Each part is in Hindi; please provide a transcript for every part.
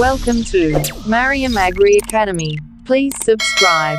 Welcome to Mariam Agri Academy. Please subscribe.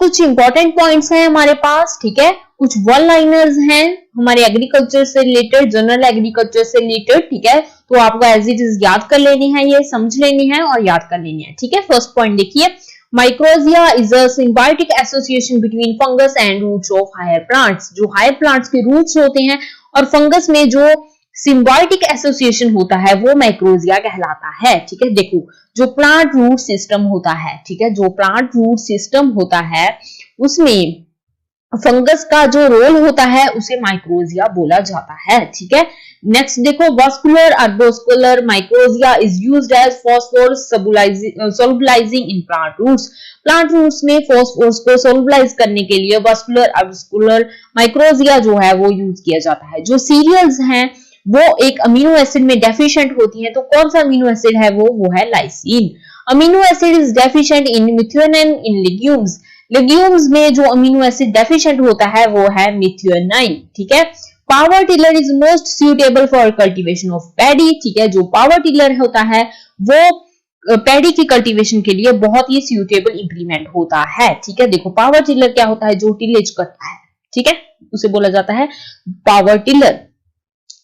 कुछ इंपॉर्टेंट पॉइंट्स हैं हमारे पास, ठीक है। कुछ वन लाइनर्स हैं हमारे एग्रीकल्चर से रिलेटेड, जनरल एग्रीकल्चर से रिलेटेड, ठीक है। तो आपको एज इट इज याद कर लेनी है, ये समझ लेनी है और याद कर लेनी है, ठीक है। फर्स्ट पॉइंट देखिए, mycorrhiza is a symbiotic association between fungus and roots of higher plants. जो हायर प्लांट्स के रूट्स होते हैं और फंगस में जो सिम्बायोटिक एसोसिएशन होता है वो माइक्रोजिया कहलाता है, ठीक है। देखो, जो प्लांट रूट सिस्टम होता है, ठीक है, जो प्लांट रूट सिस्टम होता है उसमें फंगस का जो रोल होता है उसे माइक्रोजिया बोला जाता है, ठीक है। नेक्स्ट देखो, vascular arbuscular mycorrhiza is used as phosphorus solubilising in plant roots. Plant roots में फॉस्फोरस को सोलुबलाइज करने के लिए वास्कुलर अर्बोस्कुलर माइक्रोजिया जो है वो यूज किया जाता है। जो सीरियल्स हैं वो एक अमीनो एसिड में डेफिशिएंट होती है, तो कौन सा अमीनो एसिड है वो है lysine. Amino acid is deficient in methionine in legumes. Legumes में जो अमीनो एसिड डेफिशिएंट होता है वो है मिथ्योनाइन, ठीक है। Power tiller is most suitable for cultivation of paddy, ठीक है। जो पावर टिलर होता है वो पैडी की कल्टीवेशन के लिए बहुत ही सुटेबल इंप्लीमेंट होता है, ठीक है। देखो, पावर टिलर क्या होता है, जो टिलेज करता है, ठीक है, उसे बोला जाता है power tiller.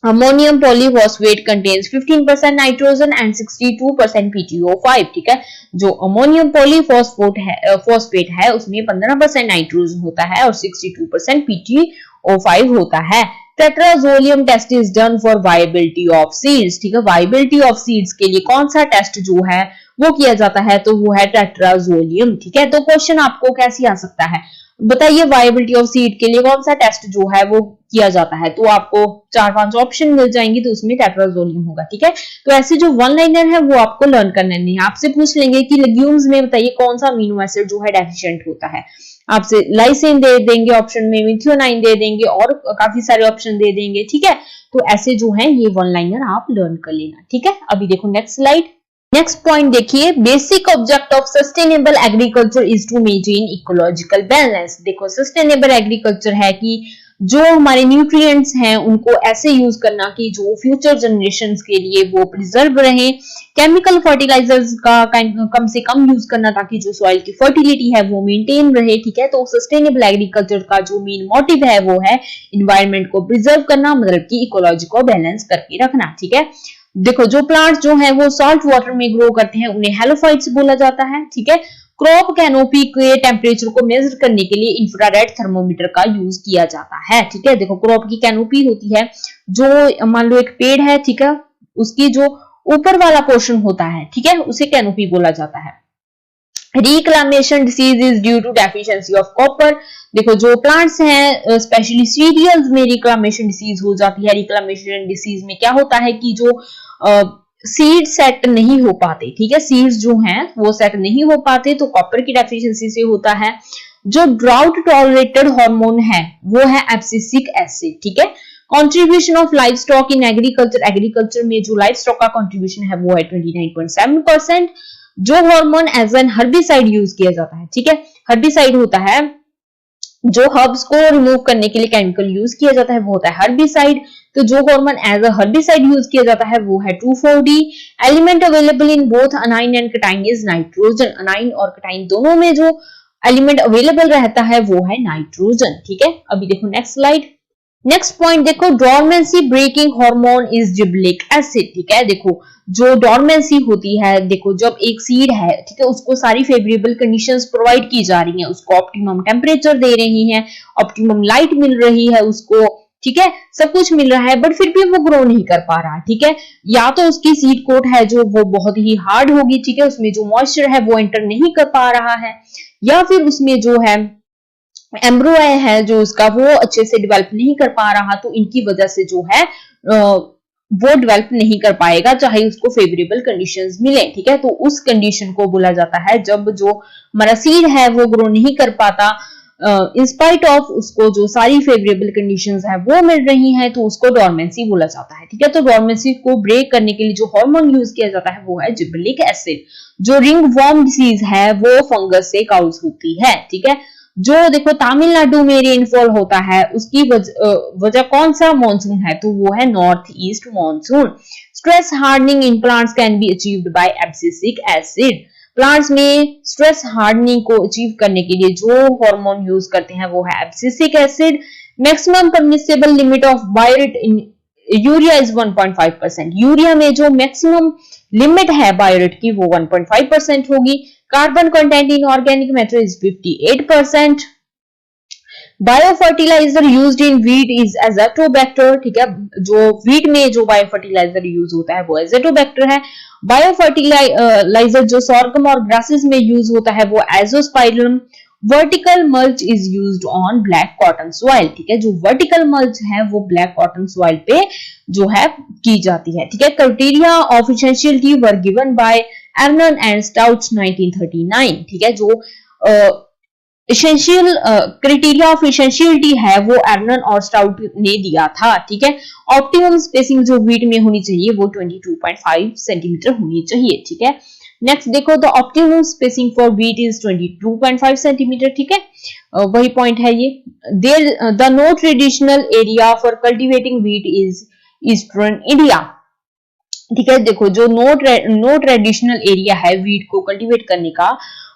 Ammonium polyphosphate contains 15% nitrogen and 62% PTO5, ठीक है। जो अमोनियम पॉलीफॉस्फेट है उसमें 15% नाइट्रोजन होता है और 62% PTO5 होता है। Tetrazolium test is done for viability of seeds, ठीक है। वायबिलिटी ऑफ सीड्स के लिए कौन सा टेस्ट जो है वो किया जाता है, तो वो है टेट्राजोलियम, ठीक है। तो क्वेश्चन आपको कैसे आ सकता है, बताइए वायबिलिटी ऑफ सीड के लिए कौन सा टेस्ट जो है वो किया जाता है, तो आपको 4-5 ऑप्शन मिल जाएंगे, तो उसमें टेट्राजोलियम होगा, ठीक है। तो ऐसे जो वन लाइनर है वो आपको लर्न करना नहीं है। आपसे पूछ लेंगे कि लेग्यूम्स में बताइए कौन सा अमीनो एसिड जो है डेफिशिएंट होता है, आपसे लाइसिन दे देंगे ऑप्शन में, मिथ्योनाइन दे देंगे और काफी सारे ऑप्शन दे देंगे, ठीक है। तो ऐसे जो है ये वन लाइनर आप लर्न कर लेना, ठीक है। अभी देखो नेक्स्ट स्लाइड। नेक्स्ट पॉइंट देखिए, basic object of sustainable agriculture is to maintain ecological balance. देखो, सस्टेनेबल एग्रीकल्चर है कि जो हमारे न्यूट्रिएंट्स हैं उनको ऐसे यूज करना कि जो फ्यूचर जनरेशंस के लिए वो प्रिजर्व रहे। केमिकल फर्टिलाइजर्स का कम से कम यूज करना ताकि जो सॉइल की फर्टिलिटी है वो मेंटेन रहे, ठीक है। तो सस्टेनेबल एग्रीकल्चर का जो मेन मोटिव है वो है एनवायरनमेंट को प्रिजर्व करना, मतलब कि इकोलॉजी को बैलेंस करके रखना, ठीक है। देखो, जो प्लांट्स जो है वो सॉल्ट वाटर में ग्रो करते हैं उन्हें हेलोफाइट्स बोला जाता है, ठीक है। क्रॉप कैनोपी के टेम्परेचर को मेजर करने के लिए इंफ्रारेड थर्मोमीटर का यूज किया जाता है, ठीक है। देखो, क्रॉप की कैनोपी होती है, जो मान लो एक पेड़ है, ठीक है, उसकी जो ऊपर वाला पोर्शन होता है, ठीक है, उसे कैनोपी बोला जाता है। Reclamation disease is due to deficiency of copper. देखो, जो प्लांट्स हैं स्पेशली सीरियल्स में रिक्लामेशन डिसीज हो जाती है। रिक्लामेशन डिसीज में क्या होता है कि जो सीड सेट नहीं हो पाते, ठीक है, सीड्स जो हैं वो सेट नहीं हो पाते, तो कॉपर की डेफिशिएंसी से होता है। जो ड्राउट टॉलरेटेड हार्मोन है वो है एब्सिसिक एसिड, ठीक है। Contribution of live stock in agriculture, agriculture में जो लाइव स्टॉक का कंट्रीब्यूशन है वो है 29.7%। जो hormone as an herbicide use किया जाता है, ठीक है, हर्बिसाइड होता है जो हर्ब्स को रिमूव करने के लिए केमिकल यूज किया जाता है वो होता है हर्बिसाइड। तो जो hormone as a herbicide use किया जाता है वो है 2,4-D। Element available in both anion and cation is nitrogen. Anion और कटाइन दोनों में जो एलिमेंट अवेलेबल रहता है वो है नाइट्रोजन, ठीक है। अभी देखो नेक्स्ट स्लाइड। नेक्स्ट पॉइंट देखो, dormancy breaking hormone is gibberellic acid, ठीक है। देखो, जो डॉर्मेंसी होती है, देखो जब एक सीड है, ठीक है, उसको सारी फेवरेबल कंडीशंस प्रोवाइड की जा रही हैं, उसको ऑप्टिमम टेम्परेचर दे रही हैं, ऑप्टिमम लाइट मिल रही है उसको, ठीक है, सब कुछ मिल रहा है, बट फिर भी वो ग्रो नहीं कर पा रहा, ठीक है। या तो उसकी सीड कोट है जो वो बहुत ही हार्ड होगी, ठीक है, उसमें जो मॉइस्चर है वो एंटर नहीं कर पा रहा है, या फिर उसमें जो है एम्ब्रियो है जो उसका वो अच्छे से डेवलप नहीं कर पा रहा, तो इनकी वजह से जो है वो डेवलप नहीं कर पाएगा चाहे उसको फेवरेबल कंडीशंस मिले, ठीक है। तो उस कंडीशन को बोला जाता है जब जो हमारा सीड है वो ग्रो नहीं कर पाता, इन स्पाइट ऑफ उसको जो सारी फेवरेबल कंडीशंस है वो मिल रही हैं, तो उसको डॉर्मेंसी बोला जाता है, ठीक है। तो डॉर्मेंसी को ब्रेक करने के लिए जो हार्मोन यूज किया जाता है वो है जिबलिक एसिड। जो रिंग वॉर्म डिसीज है वो फंगस से काउज होती है, ठीक है। जो देखो तमिलनाडु में रेनफॉल होता है उसकी वजह कौन सा मॉनसून है, तो वो है north east monsoon. Stress hardening in plants can be achieved by abscisic acid. Plants में स्ट्रेस हार्डनिंग को अचीव करने के लिए जो हार्मोन यूज करते हैं वो है abscisic acid. Maximum permissible limit of biuret in urea is 1.5%। Urea में जो मैक्सिमम लिमिट है बायोरेट की वो 1.5% होगी। Carbon content in organic matter is 58%। Bio fertilizer used in wheat is azotobacter, ठीक है, जो वीट में जो बायो फर्टिलाइजर यूज होता है वो एज़ोटोबैक्टर है। बायो फर्टिलाइजर जो सॉर्गम और ग्रासेस में यूज होता है वो azospirillum. Vertical mulch is used on black cotton soil, ठीक है, जो वर्टिकल मल्च है वो ब्लैक कॉटन सॉइल पे जो है की जाती है, ठीक है। Criteria of essentiality were given by Arnon and Stout 1939, ठीक है, जो एसेंशियल क्राइटेरिया ऑफ एसेंशियलिटी है वो एर्नन और स्टाउट ने दिया था, ठीक है। ऑप्टिमम स्पेसिंग जो वीट में होनी चाहिए वो 22.5 सेंटीमीटर होनी चाहिए, ठीक है। नेक्स्ट देखो, the optimum spacing for wheat is 22.5 centimetre, ठीक है, वही पॉइंट है ये। There the no traditional area for cultivating wheat is eastern India, ठीक है। देखो, जो नो ट्रेडिशनल एरिया है वीट को कल्टीवेट करने का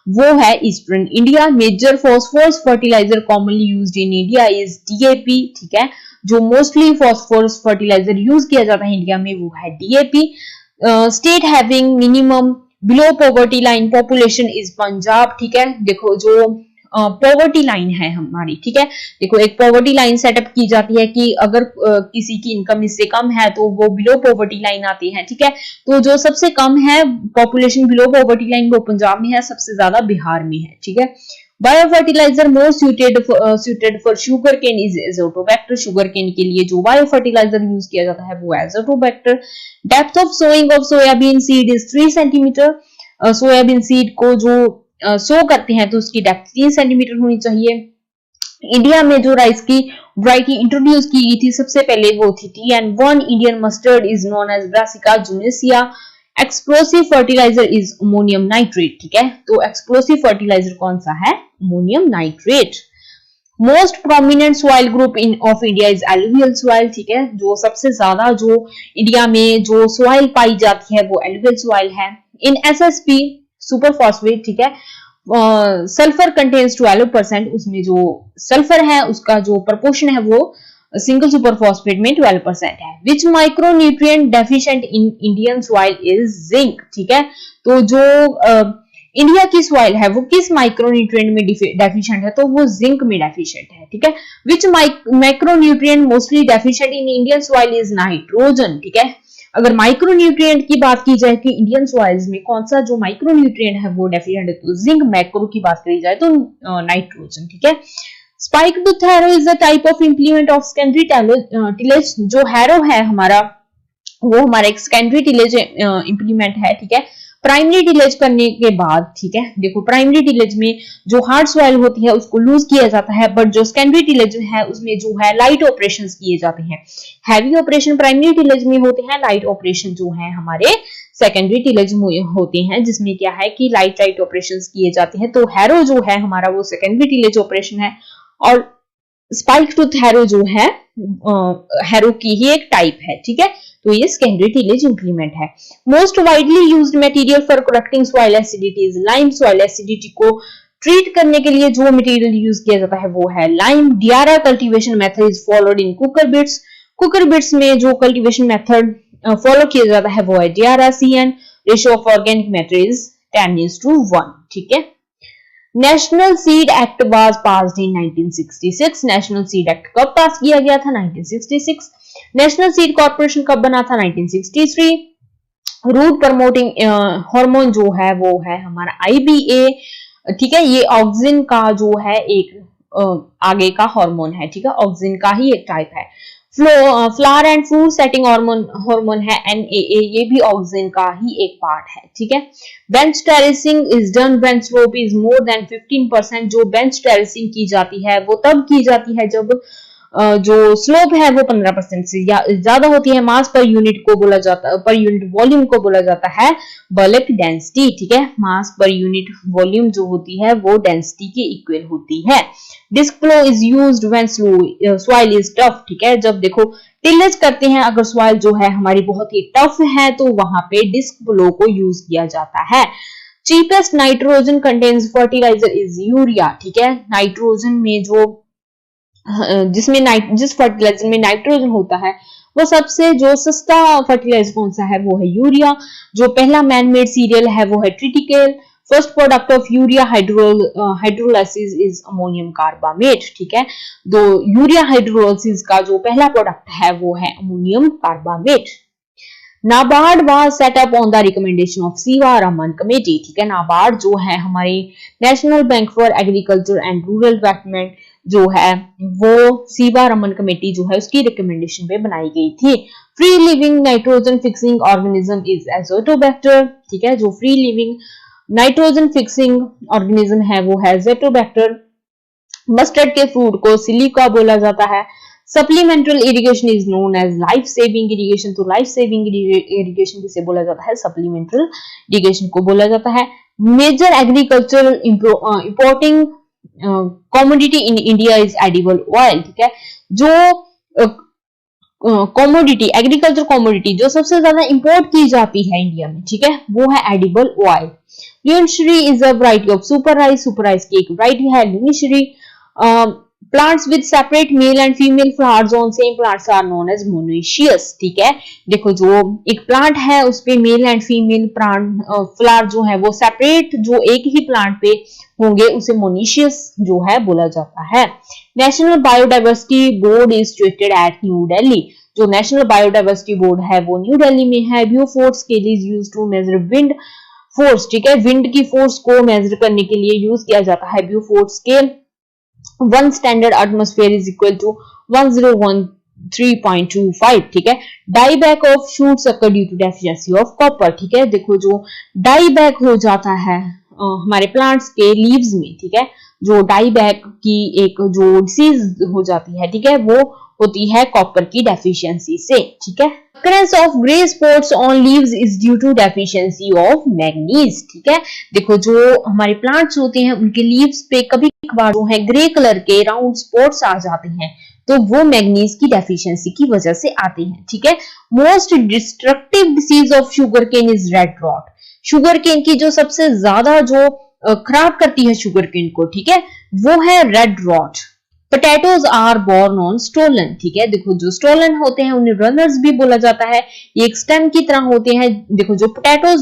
वो है eastern India. Major phosphorus fertilizer commonly used in India is DAP, ठीक है, जो मोस्टली फॉस्फोरस फर्टिलाइजर यूज किया जाता है इंडिया में वो है DAP. State having minimum below poverty line population is Punjab, ठीक है। देखो, जो पॉवर्टी लाइन है हमारी, ठीक है, देखो एक पॉवर्टी लाइन सेटअप की जाती है कि अगर किसी की इनकम इससे कम है तो वो बिलो पॉवर्टी लाइन आती है, ठीक है। तो जो सबसे कम है पॉपुलेशन बिलो पॉवर्टी लाइन वो पंजाब में है, सबसे ज्यादा बिहार में है, ठीक है। Bio fertilizer more suited for sugar cane is azotobacter. Sugarcane के लिए जो बायो फर्टिलाइजर यूज किया जाता है वो azotobacter. Depth of sowing of soybean seed is 3 centimetre. Soybean seed को जो सो करते हैं तो उसकी डेप्थ 3 सेंटीमीटर होनी चाहिए। इंडिया में जो राइस की वैरायटी इंट्रोड्यूस की गई थी सबसे पहले वो थी TN1। Indian mustard is known as Brassica juncea. Explosive fertilizer is ammonium nitrate, ठीक है, तो एक्सप्लोसिव फर्टिलाइजर कौन सा है? Ammonium nitrate. Most prominent soil group in of India is alluvial soil, ठीक है, जो सबसे ज्यादा जो इंडिया में जो सॉइल पाई जाती है वो एलुवियल सॉइल है। इन SSP सुपर फॉस्फेट, ठीक है, सल्फर कंटेन्स 12%, उसमें जो सल्फर है उसका जो प्रोपोर्शन है वो सिंगल सुपर फॉस्फेट में 12% है। Which micronutrient deficient in Indian soil is zinc, ठीक है, तो जो इंडिया की सॉइल है वो किस माइक्रोन्यूट्रिएंट में डेफिशिएंट है? तो वो जिंक में डेफिशिएंट है, ठीक है। Which micronutrient mostly deficient in Indian soil is nitrogen, ठीक है। अगर माइक्रोन्यूट्रिएंट की बात की जाए कि इंडियन सॉइल्स में कौन सा जो माइक्रोन्यूट्रिएंट है वो डेफिशिएंट है तो जिंक। मैक्रो की बात करी जाए तो नाइट्रोजन, ठीक है। Spike tooth harrow is a type of implement of secondary tillage. जो हैरो है हमारा वो हमारा एक सेकेंडरी टिलेज इंप्लीमेंट है, ठीक है, प्राइमरी टिलेज करने के बाद, ठीक है। देखो, प्राइमरी टिलेज में जो हार्ड सॉइल होती है उसको लूज किया जाता है, बट जो सेकेंडरी टिलेज है उसमें जो है लाइट ऑपरेशंस किए जाते हैं। हैवी ऑपरेशन प्राइमरी टिलेज में होते हैं, लाइट ऑपरेशन जो है हमारे सेकेंडरी टिलेज में होते हैं, जिसमें क्या है कि लाइट ऑपरेशंस किए जाते हैं। तो हैरो जो है हमारा वो सेकेंडरी टिलेज ऑपरेशन है और स्पाइक टूथ हैरो जो है हैरो की ही एक टाइप है, ठीक है, तो ये सेकेंडरी टिलेज इंप्लीमेंट है। Most widely used material for correcting soil acidity is lime. Soil acidity को ट्रीट करने के लिए जो मटेरियल यूज किया जाता है वो है lime. Diara cultivation method is followed in cooker bits. Cooker bits में जो कल्टीवेशन मेथड फॉलो किया जाता है वो है Diara. CN ratio of organic matter is 10:1, ठीक है। National seed act was passed in 1966। National seed act कब पास किया गया था? 1966। नेशनल सीड कॉर्पोरेशन कब बना था? 1963। रूट प्रमोटिंग हार्मोन जो है वो है हमारा IBA, ठीक है, ये ऑक्सिन का जो है एक आगे का हार्मोन है, ठीक है, ऑक्सिन का ही एक टाइप है। Flower and fruit setting hormone है NAA, ये भी ऑक्सिन का ही एक पार्ट है, ठीक है। Bench terracing is done when slope is more then 15%। जो बेंच टेरेसिंग की जाती है वो तब की जाती है जब जो स्लोप है वो 15% से ज्यादा होती है। मास पर यूनिट को बोला जाता है, पर यूनिट वॉल्यूम को बोला जाता है बल्क डेंसिटी, ठीक है। मास पर यूनिट वॉल्यूम जो होती है वो डेंसिटी के इक्वल होती है। Disc plough is used when soil is tough, ठीक है। जब देखो टिलेज करते हैं, अगर सॉइल जो है हमारी बहुत ही टफ है तो वहां पे डिस्क फ्लो को यूज किया जाता है। Cheapest nitrogen contains fertiliser is urea, ठीक है। नाइट्रोजन में जो जिस फर्टिलाइजर में नाइट्रोजन होता है वो सबसे जो सस्ता फर्टिलाइजर कौन सा है वो है यूरिया। जो पहला मैन मेड सीरियल है वो है triticale. First product of urea hydrolysis is ammonium carbamate, ठीक है। तो यूरिया हाइड्रोलाइसिस का जो पहला प्रोडक्ट है वो है ammonium carbamate. NABARD was set up on the recommendation of Siva Raman committee, ठीक है। नाबार्ड जो है हमारी national bank for agriculture and rural development जो है वो सीवा रमन कमेटी जो है उसकी रिकमेंडेशन पे बनाई गई थी। Free living nitrogen fixing organism is azotobacter, ठीक है। जो free living nitrogen fixing organism है वो है एजोटोबैक्टर। मस्टर्ड के फ्रूट को सिलिका बोला जाता है। Supplemental irrigation is known as life saving irrigation, तो लाइफ सेविंग इरिगेशन किसे बोला जाता है, सप्लीमेंटल इरिगेशन को बोला जाता है। Major agricultural importing commodity in India is edible oil, ठीक है। जो कमोडिटी एग्रीकल्चर कमोडिटी जो सबसे ज्यादा इंपोर्ट की जाती है इंडिया में, ठीक है, वो है edible oil. Lunishree is a variety of super rice, super rice की एक वैरायटी है Lunishree. Plants with separate male and female flowers on same plants are known as monoecious, ठीक है। देखो जो एक प्लांट है उसपे मेल एंड फीमेल फ्लावर जो है वो सेपरेट जो एक ही प्लांट पे होंगे उसे मोनोशियस जो है बोला जाता है। National biodiversity board is situated at new Delhi. जो नेशनल बायोडाइवर्सिटी बोर्ड है वो न्यू दिल्ली में है। Beaufort scale is used to measure wind force, ठीक है। विंड की फोर्स को मेजर करने के लिए यूज किया जाता है Beaufort scale. One standard atmosphere is equal to 1013.25, ठीक है। Die back of shoots occur due to deficiency of copper, ठीक है। देखो जो डाई बैक हो जाता है हमारे प्लांट्स के लीव्स में, ठीक है, जो डाई बैक की एक जो डिसीज हो जाती है, ठीक है, वो होती है कॉपर की डेफिशिएंसी से, ठीक है। occurrence of gray spots on leaves is due to deficiency of manganese, ठीक है। देखो जो हमारे प्लांट्स होते हैं उनके लीव्स पे कभी कभार जो है ग्रे कलर के राउंड स्पॉट्स आ जाते हैं तो वो मैग्नीज की डेफिशिएंसी की वजह से आते हैं, ठीक है। Most destructive disease of sugar cane is red rot. Sugarcane की जो सबसे ज्यादा जो खराब करती है शुगर केन को, ठीक है, वो है red rot. Potatoes are borne on stolon, ठीक है। देखो जो स्टोलन होते हैं उन्हें रनर्स भी बोला जाता है। ये एक स्टेम की तरह होते हैं। देखो जो पोटैटोज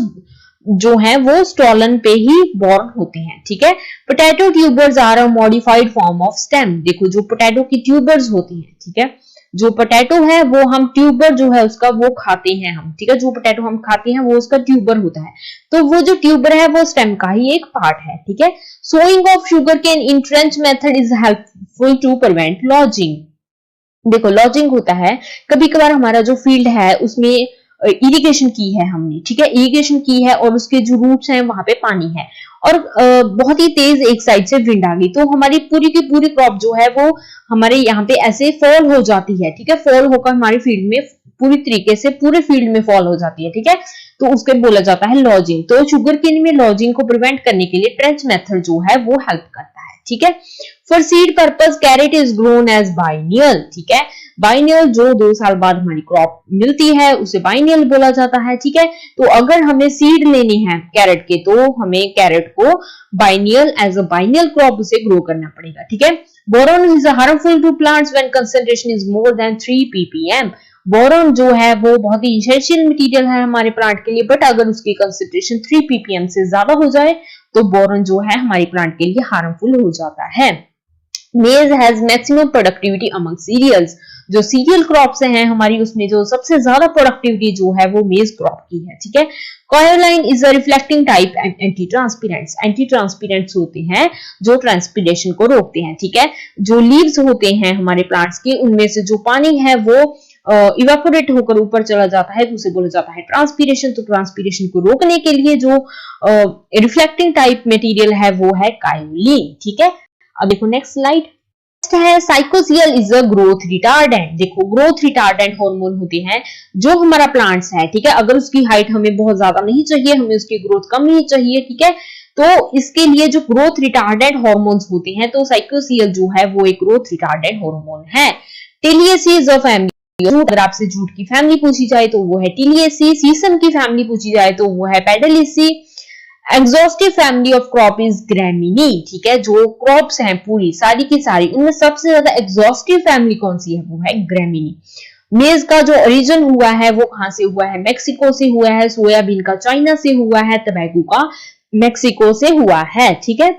जो है वो स्टोलन पे ही बोर्न होते हैं, ठीक है। Potato tubers are a modified form of stem. देखो जो पोटैटो की ट्यूबर्स होती हैं, ठीक है, जो पोटैटो है वो हम ट्यूबर जो है उसका वो खाते हैं हम, ठीक है। जो पोटैटो हम खाते हैं वो उसका ट्यूबर होता है, तो वो जो ट्यूबर है वो स्टेम का ही एक पार्ट है, ठीक है। Sowing of sugar cane in trench method is helpful to prevent lodging. देखो लॉजिंग होता है कभी कभार हमारा जो फील्ड है उसमें इरिगेशन की है हमने, ठीक है, इरिगेशन की है और उसके जो रूट्स हैं वहां पे पानी है और बहुत ही तेज एक साइड से विंड आ गई तो हमारी पूरी की पूरी क्रॉप जो है वो हमारे यहाँ पे ऐसे फॉल हो जाती है, ठीक है। फॉल होकर हमारी फील्ड में पूरी तरीके से पूरे फील्ड में फॉल हो जाती है, ठीक है, तो उसके बोला जाता है लॉजिंग। तो शुगर केन में लॉजिंग को प्रिवेंट करने के लिए ट्रेंच मेथड जो है वो हेल्प करता है, ठीक है। For seed purpose carrot is grown as biennial, ठीक है। बाइनियल जो 2 साल बाद हमारी क्रॉप मिलती है उसे बाइनियल बोला जाता है, ठीक है। तो अगर हमें सीड लेनी है कैरेट के तो हमें कैरेट को biennial as a biennial crop उसे ग्रो करना पड़ेगा, ठीक है। Boron is harmful to plants when concentration is more than 3 ppm। Boron जो है वो बहुत ही एसेंशियल मटेरियल है हमारे प्लांट के लिए, बट अगर उसकी कंसंट्रेशन 3 ppm से ज्यादा हो जाए तो बोरॉन जो है हमारे प्लांट के लिए हार्मफुल हो जाता है। Maize has maximum productivity among cereals। जो सीरियल क्रॉप्स हैं हमारी उसमें जो सबसे ज्यादा प्रोडक्टिविटी जो है वो मेज क्रॉप की है, ठीक है। Kaolin is a reflecting type and anti transparents. Anti transparents होते हैं जो ट्रांसपिरेशन को रोकते हैं, ठीक है। जो लीव्स होते हैं हमारे प्लांट्स के उनमें से जो पानी है वो इवेपोरेट होकर ऊपर चला जाता है तो उसे बोला जाता है ट्रांसपिरेशन। तो ट्रांसपिरेशन को रोकने के लिए जो रिफ्लेक्टिंग टाइप मटेरियल है वो है कायोलिन, ठीक है। अब देखो नेक्स्ट स्लाइड। नेक्स्ट है साइकोसियल इज अ ग्रोथ रिटार्डेंट। देखो ग्रोथ रिटार्डेंट हार्मोन होते हैं जो हमारा प्लांट्स है, ठीक है, अगर उसकी हाइट हमें बहुत ज्यादा नहीं चाहिए, हमें उसकी ग्रोथ कम नहीं चाहिए, ठीक है, तो इसके लिए जो ग्रोथ रिटार्डेंट हार्मोन्स होते हैं, तो साइकोसियल जो है वो एक ग्रोथ रिटार्डेंट हार्मोन है। टिलियेसी इज अ फैमिली, अगर आपसे जूट की फैमिली पूछी जाए तो वो है टिलियेसी, सीसम की फैमिली पूछी जाए तो वो है Pedaliaceae, exhaustive family of crop is Gramineae, ठीक है, जो क्रॉप्स हैं पूरी सारी की सारी उनमें सबसे ज्यादा एग्जॉस्टिव फैमिली कौन सी है, वो है ग्रेमिनी। मेज का जो ओरिजिन हुआ है वो कहां से हुआ है, मेक्सिको से हुआ है, सोयाबीन का चाइना से हुआ है, टबैको का मेक्सिको से हुआ है, ठीक है।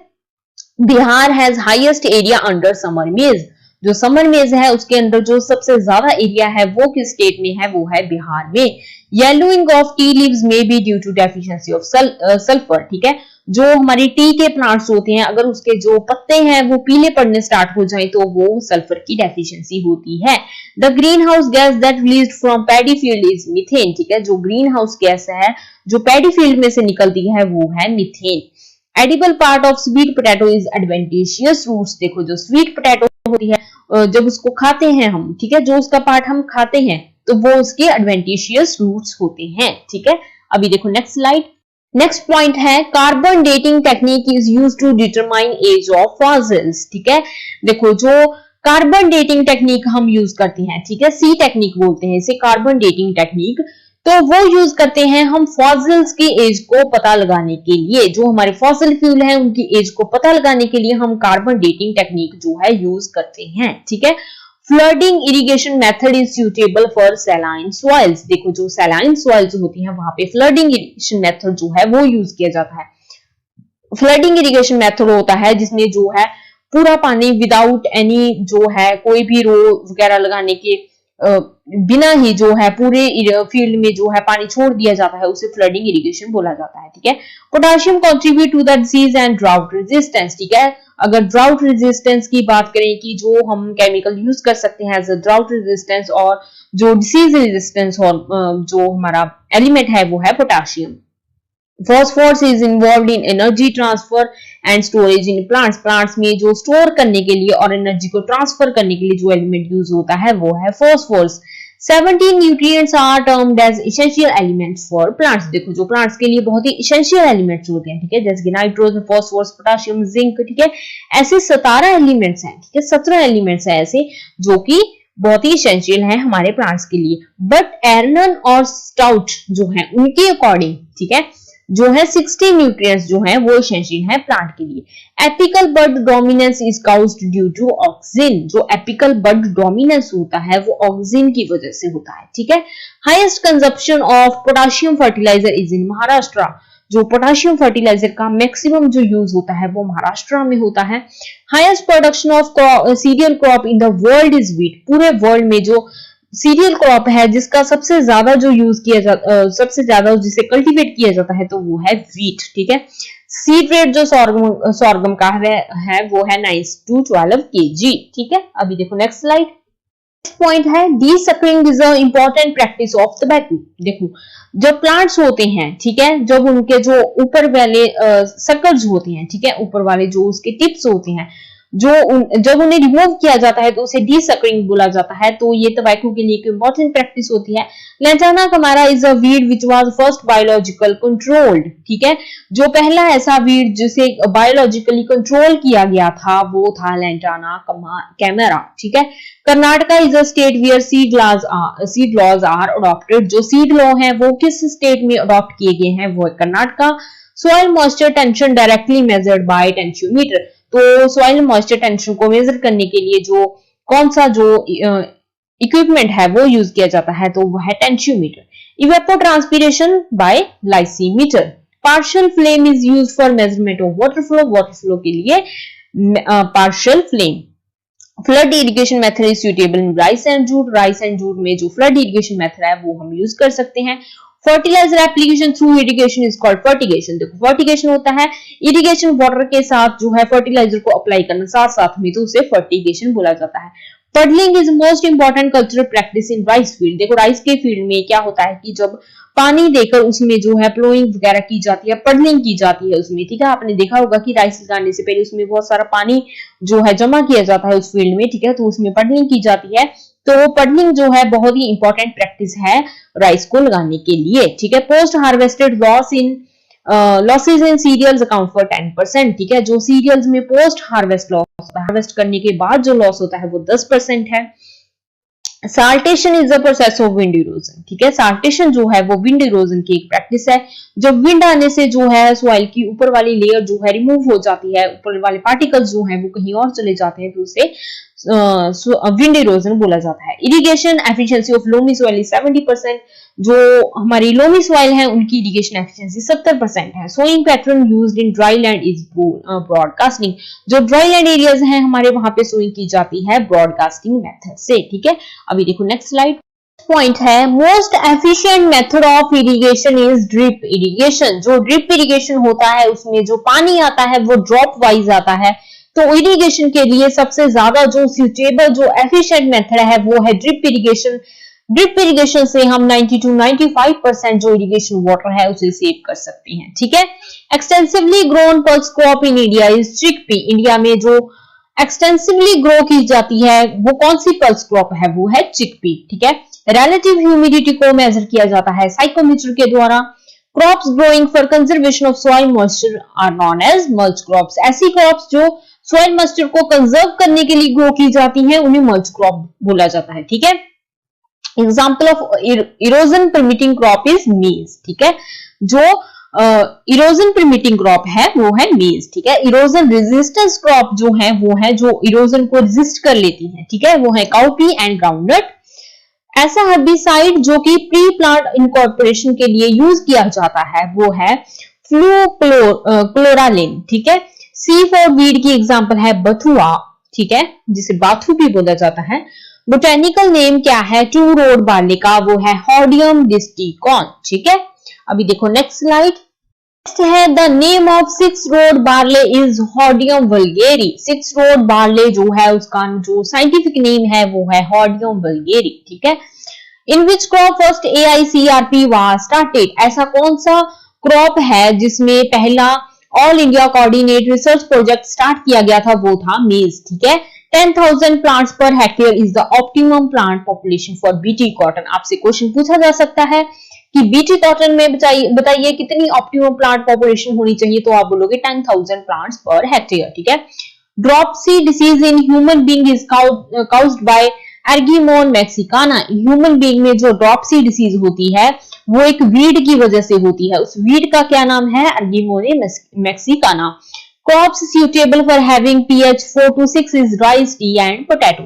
Bihar has highest area under summer मेज, जो समर मेज है उसके अंदर जो सबसे ज्यादा एरिया है वो किस स्टेट में है, वो है बिहार में। Yellowing of tea leaves may be due to deficiency of sulphur, ठीक है, जो हमारी टी के प्लांट्स होते हैं अगर उसके जो पत्ते हैं वो पीले पड़ने स्टार्ट हो जाए तो वो सल्फर की डेफिशिएंसी होती है। The green house gas that released from paddy field is methane, ठीक है, जो ग्रीन हाउस गैस है जो पैडी फील्ड में से निकलती है वो है methane. Edible part of sweet potato is adventitious roots, देखो जो स्वीट पोटैटो होती है जब उसको खाते हैं हम, ठीक है, जो उसका पार्ट हम खाते हैं तो वो उसके एडवेंटिशियस रूट्स होते हैं, ठीक है। अभी देखो नेक्स्ट स्लाइड। नेक्स्ट पॉइंट है carbon dating technique is used to determine age of fossils, ठीक है। देखो जो कार्बन डेटिंग टेक्निक हम यूज करते हैं, ठीक है, सी टेक्निक बोलते हैं इसे, कार्बन डेटिंग टेक्निक, तो वो यूज करते हैं हम फॉसिल्स की एज को पता लगाने के लिए, जो हमारे फॉसिल फ्यूल हैं उनकी एज को पता लगाने के लिए हम कार्बन डेटिंग टेक्निक जो है यूज करते हैं, ठीक है। Flooding irrigation method is suitable for saline soils, देखो जो सैलाइन सॉइल्स होती हैं वहां पे फ्लडिंग इरिगेशन मेथड जो है वो यूज किया जाता है। फ्लडिंग इरिगेशन मेथड होता है जिसमें जो है पूरा पानी विदाउट एनी जो है कोई भी रो वगैरह लगाने के बिना ही जो है पूरे फील्ड में जो है पानी छोड़ दिया जाता है, उसे फ्लडिंग इरिगेशन बोला जाता है, ठीक है। Potassium contribute to the disease and drought resistance, ठीक है, अगर ड्राउट रेजिस्टेंस की बात करें कि जो हम केमिकल यूज कर सकते हैं एज अ ड्राउट रेजिस्टेंस और जो डिसीज रेजिस्टेंस और जो हमारा एलिमेंट है वो है potassium. Phosphorus is involved in energy transfer and storage in plants. Plants में जो स्टोर करने के लिए और एनर्जी को ट्रांसफर करने के लिए जो एलिमेंट यूज होता है वो है phosphorus. 17 nutrients are termed as essential elements for plants. देखो जो प्लांट्स के लिए बहुत ही essential एलिमेंट्स होते हैं, ठीक है, जैसे कि नाइट्रोजन, फास्फोरस, पोटेशियम, जिंक, ठीक है, ऐसे 17 एलिमेंट्स हैं, ठीक है, 17 एलिमेंट्स हैं ऐसे जो कि बहुत ही essential है हमारे प्लांट्स के लिए। बट एरनन और स्टाउट जो है उनके अकॉर्डिंग, ठीक है, जो है 60 न्यूट्रिएंट्स जो है वो एसेंशियल है प्लांट के लिए। Apical bud dominance is caused due to oxygen, जो एपिकल बड डोमिनेंस होता है वो ऑक्सीजन की वजह से होता है, ठीक है। Highest consumption of potassium fertiliser is in Maharashtra, जो पोटेशियम फर्टिलाइजर का मैक्सिमम जो यूज होता है वो महाराष्ट्र में होता है। Highest production of cereal crop in the world is wheat, पूरे वर्ल्ड में जो सीरियल क्रॉप है जिसका सबसे ज्यादा जो यूज किया जाता सबसे ज्यादा जिसे कल्टीवेट किया जाता है तो वो है व्हीट, ठीक है। सीड रेट जो सॉर्गम का है वो है 9 to 12 kg, ठीक है। अभी देखो नेक्स्ट स्लाइड। पॉइंट है desuckering is a important practice of tobacco. देखो जब प्लांट्स होते हैं, ठीक है, जब उनके जो ऊपर वाले सकल्स होते हैं, ठीक है, ऊपर वाले जो उसके टिप्स होते हैं जब उन्हें रिमूव किया जाता है तो उसे डीसकरिंग बोला जाता है, तो ये टबैको के लिए एक इंपॉर्टेंट प्रैक्टिस होती है। Lantana camara is a weed which was first biological controlled, ठीक है, जो पहला ऐसा वीड जिसे बायोलॉजिकली कंट्रोल किया गया था वो था लैंटाना कैमेरा, ठीक है। Karnataka is a state where seed laws are adopted, जो सीड लॉ है वो किस स्टेट में अडॉप्ट किए गए हैं वो है Karnataka. Soil moisture tension directly measured by tensiometer, तो सॉइल मॉइस्चर टेंशन को मेजर करने के लिए जो कौन सा जो इक्विपमेंट है वो यूज किया जाता है तो वह है tensiometer. Evapotranspiration by lysimeter. Parshall flume is used for measurement of water flow के लिए Parshall flume. Flood irrigation method is suitable in rice and jute में जो फ्लड इरिगेशन मेथड है वो हम यूज कर सकते हैं। Fertiliser application through irrigation is called fertigation. देखो फर्टिगेशन होता है इरिगेशन वाटर के साथ जो है फर्टिलाइजर को अप्लाई करना साथ साथ में, तो उसे फर्टिगेशन बोला जाता है। Puddling is most important cultural practice in rice field. देखो राइस के फील्ड में क्या होता है कि जब पानी देकर उसमें जो है प्लोइंग वगैरह की जाती है, पडलिंग की जाती है उसमें, ठीक है। आपने देखा होगा कि राइस लगाने से पहले उसमें बहुत सारा पानी जो है जमा किया जाता है उस फील्ड में, ठीक है, तो उसमें पडलिंग की जाती है। तो पडलिंग जो है बहुत ही इंपॉर्टेंट प्रैक्टिस है राइस को लगाने के लिए, ठीक है। Post harvested losses in cereals account for 10%, ठीक है। जो सीरियल्स में पोस्ट हार्वेस्ट लॉस होता है, हार्वेस्ट करने के बाद जो लॉस होता है वो 10% है। Saltation is the process of wind erosion, ठीक है। साल्टेशन जो है वो विंड इरोजन की एक प्रैक्टिस है। जब विंड आने से जो है सॉइल की ऊपर वाली लेयर जो है रिमूव हो जाती है, ऊपर वाले पार्टिकल्स जो हैं वो कहीं और चले जाते हैं, तो उसे विंड इरोजन बोला जाता है। Irrigation efficiency of loamy soil is 70%। जो हमारी लोमी सॉइल है उनकी इरिगेशन एफिशिएंसी 70% है। Sowing pattern used in dry land is broadcasting. जो ड्राई लैंड एरियाज हैं हमारे वहां पे सोइंग की जाती है ब्रॉडकास्टिंग मेथड से, ठीक है। अभी देखो नेक्स्ट स्लाइड। पॉइंट है most efficient method of irrigation is drip irrigation. जो ड्रिप इरिगेशन होता है उसमें जो पानी आता है वो ड्रॉप वाइज आता है, तो इरिगेशन के लिए सबसे ज्यादा जो सूटेबल जो एफिशिएंट मेथड है वो है ड्रिप इरिगेशन। ड्रिप इरिगेशन से हम 90 to 95% जो इरिगेशन वाटर है उसे सेव कर सकते हैं, ठीक है। Extensively grown pulse crop in India is chickpea. India में जो एक्सटेंसिवली ग्रो की जाती है वो कौन सी पल्स क्रॉप है, वो है चिकपी, ठीक है। रिलेटिव ह्यूमिडिटी को मेजर किया जाता है साइकोमीटर के द्वारा। Crops growing for conservation of soil moisture are known as mulch crops. ऐसी क्रॉप्स जो सॉइल मॉइस्चर को कंजर्व करने के लिए ग्रो की जाती हैं उन्हें मल्च क्रॉप बोला जाता है, ठीक है। Example of erosion permitting crop is मेज, ठीक है। जो इरोजन परमिटिंग क्रॉप है वो है मेज, ठीक है। इरोजन रेजिस्टेंस क्रॉप जो है वो है जो इरोजन को रेजिस्ट कर लेती है, ठीक है, वो है काउपी एंड ग्राउंडनट। ऐसा हर्बिसाइड जो कि प्री प्लांट इनकॉर्पोरेशन के लिए यूज किया जाता है वो है फ्लूक्लोरालिन, ठीक है। सी फॉर वीड की एग्जांपल है बथुआ, ठीक है, जिसे बाथू भी बोला जाता है। बोटेनिकल नेम क्या है टू रोड बार्ले का, वो है हॉर्डियम डिस्टिकॉन, ठीक है। अभी देखो नेक्स्ट स्लाइड। नेक्स्ट है the name of 6 row barley is Hordeum vulgare. 6 row barley जो है उसका जो साइंटिफिक नेम है वो है हॉर्डियम वल्गेरी, ठीक है। In which crop first AICRP was started. ऐसा कौन सा क्रॉप है जिसमें पहला all India coordinate research project start किया गया था, वो था मेज, ठीक है। 10,000 plants per hectare is the optimum plant population for BT cotton. आपसे क्वेश्चन पूछा जा सकता है कि बीटी कॉटन में बताइए कितनी ऑप्टिमम प्लांट पॉपुलेशन होनी चाहिए, तो आप बोलोगे 10,000 प्लांट्स पर हेक्टेयर, ठीक है। Dropsy disease in human being is caused by Argemone mexicana. Human being में जो ड्रॉपसी डिसीज होती है वो एक वीड की वजह से होती है। उस वीड का क्या नाम है, Argemone mexicana. Crops suitable for having pH 4 to 6 is rice, tea and potato.